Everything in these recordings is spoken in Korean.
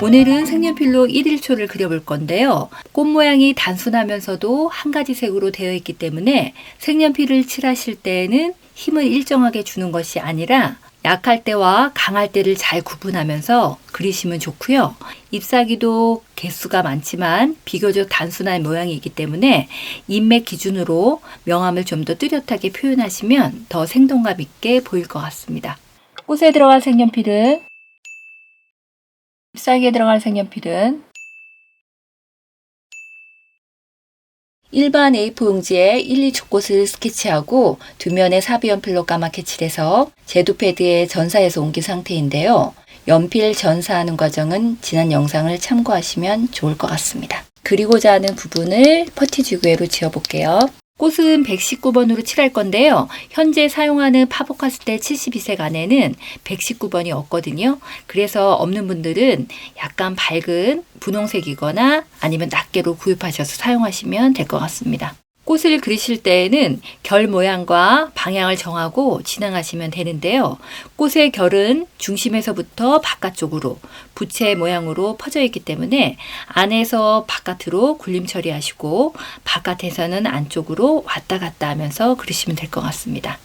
오늘은 색연필로 1일초를 그려볼 건데요. 꽃 모양이 단순하면서도 한 가지 색으로 되어 있기 때문에 색연필을 칠하실 때에는 힘을 일정하게 주는 것이 아니라 약할 때와 강할 때를 잘 구분하면서 그리시면 좋고요. 잎사귀도 개수가 많지만 비교적 단순한 모양이기 때문에 인맥 기준으로 명암을 좀 더 뚜렷하게 표현하시면 더 생동감 있게 보일 것 같습니다. 꽃에 들어갈 색연필은 잎사귀에 들어갈 색연필은 일반 A4 용지에 1, 2초 꽃을 스케치하고 두 면에 사비 연필로 까맣게 칠해서 제도 패드에 전사해서 옮긴 상태인데요. 연필 전사하는 과정은 지난 영상을 참고하시면 좋을 것 같습니다. 그리고자 하는 부분을 퍼티지구에로 지어볼게요. 꽃은 119번으로 칠할 건데요. 현재 사용하는 파보카스텔 72색 안에는 119번이 없거든요. 그래서 없는 분들은 약간 밝은 분홍색이거나 아니면 낱개로 구입하셔서 사용하시면 될 것 같습니다. 꽃을 그리실 때에는 결 모양과 방향을 정하고 진행하시면 되는데요. 꽃의 결은 중심에서부터 바깥쪽으로 부채 모양으로 퍼져 있기 때문에 안에서 바깥으로 굴림 처리하시고 바깥에서는 안쪽으로 왔다 갔다 하면서 그리시면 될 것 같습니다.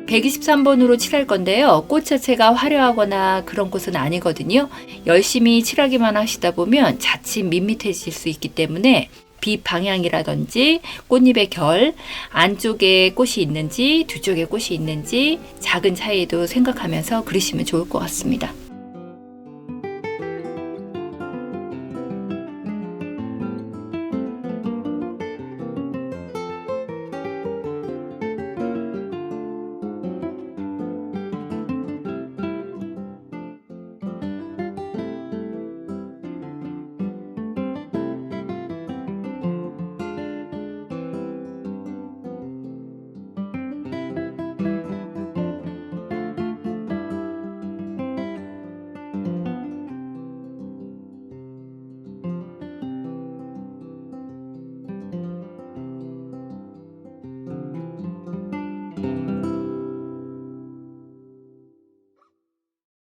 (123번으로) 칠할 건데요. 꽃 자체가 화려하거나 그런 꽃은 아니거든요. 열심히 칠하기만 하시다 보면 자칫 밋밋해질 수 있기 때문에 빛 방향이라든지 꽃잎의 결, 안쪽에 꽃이 있는지 뒤쪽에 꽃이 있는지 작은 차이도 생각하면서 그리시면 좋을 것 같습니다.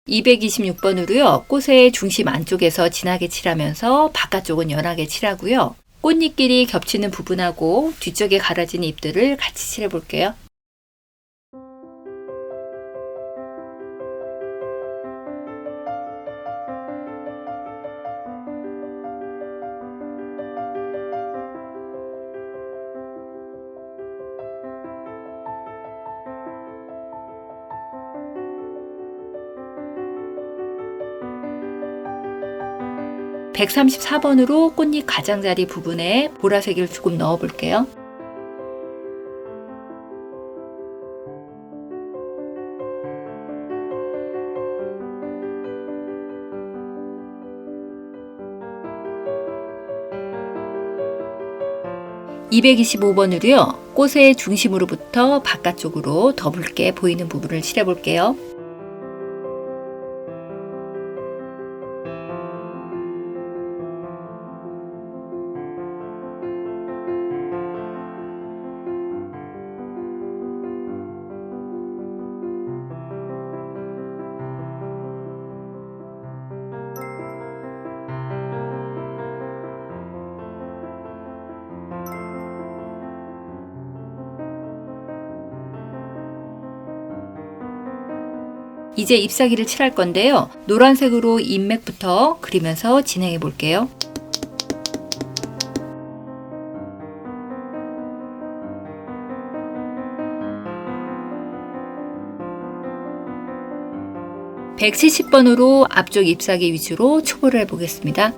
(226번으로요) 꽃의 중심 안쪽에서 진하게 칠하면서 바깥쪽은 연하게 칠하고요. 꽃잎끼리 겹치는 부분하고 뒤쪽에 갈라지는 잎들을 같이 칠해 볼게요. (134번으로) 꽃잎 가장자리 부분에 보라색을 조금 넣어 볼게요. 225번으로요. 꽃의 중심으로부터 바깥쪽으로 더 붉게 보이는 부분을 칠해볼게요. 이제 잎사귀를 칠할 건데요. 노란색으로 잎맥부터 그리면서 진행해 볼게요. (170번으로) 앞쪽 잎사귀 위주로 초보를 해보겠습니다.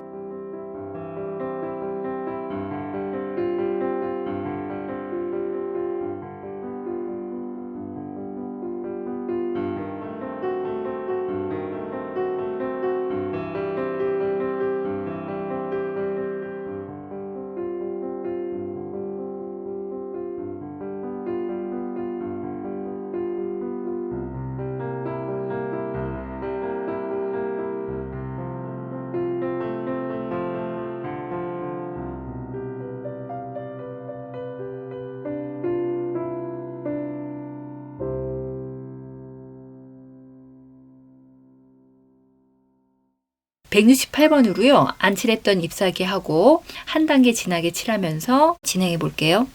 (168번으로요) 안 칠했던 잎사귀하고 한 단계 진하게 칠하면서 진행해 볼게요.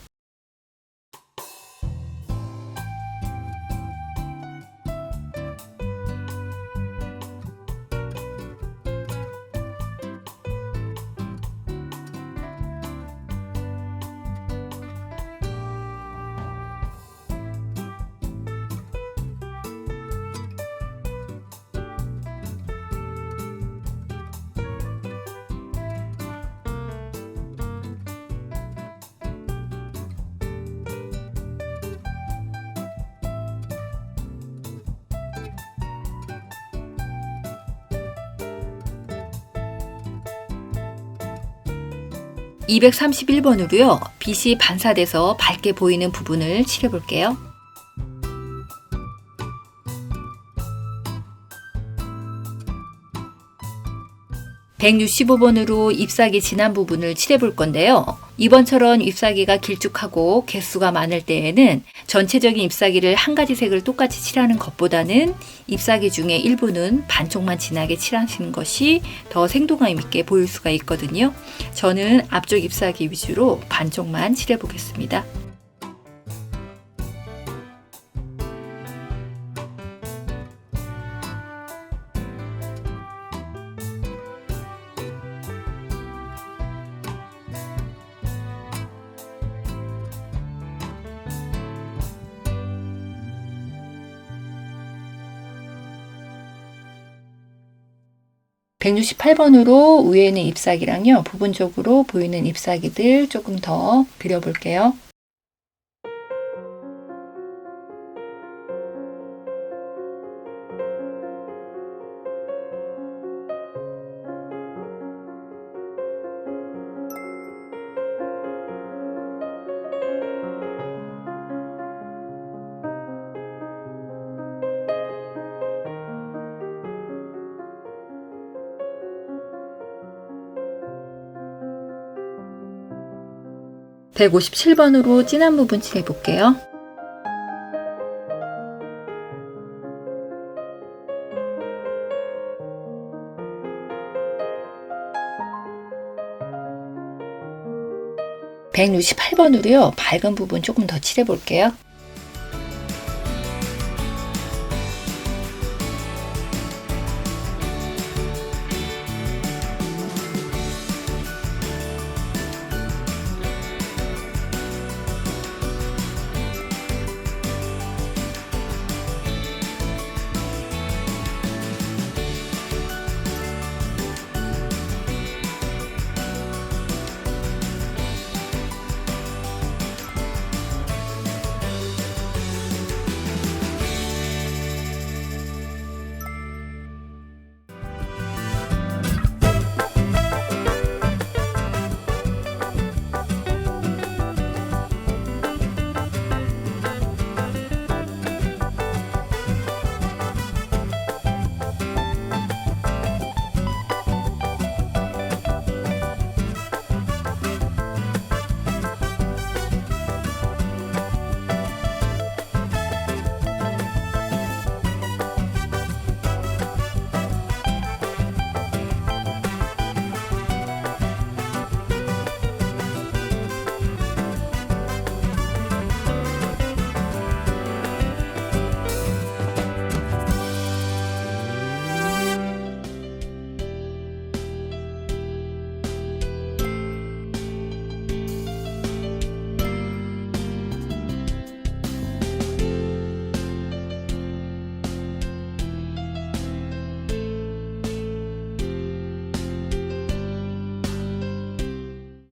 (231번으로요) 빛이 반사돼서 밝게 보이는 부분을 칠해 볼게요. (165번으로) 잎사귀 진한 부분을 칠해 볼 건데요. 이번처럼 잎사귀가 길쭉하고 개수가 많을 때에는 전체적인 잎사귀를 한 가지 색을 똑같이 칠하는 것보다는 잎사귀 중에 일부는 반쪽만 진하게 칠하시는 것이 더 생동감 있게 보일 수가 있거든요. 저는 앞쪽 잎사귀 위주로 반쪽만 칠해 보겠습니다. (168번으로) 위에 있는 잎사귀랑요 부분적으로 보이는 잎사귀들 조금 더 그려볼게요. (157번으로) 진한 부분 칠해 볼게요. (168번으로요) 밝은 부분 조금 더 칠해 볼게요.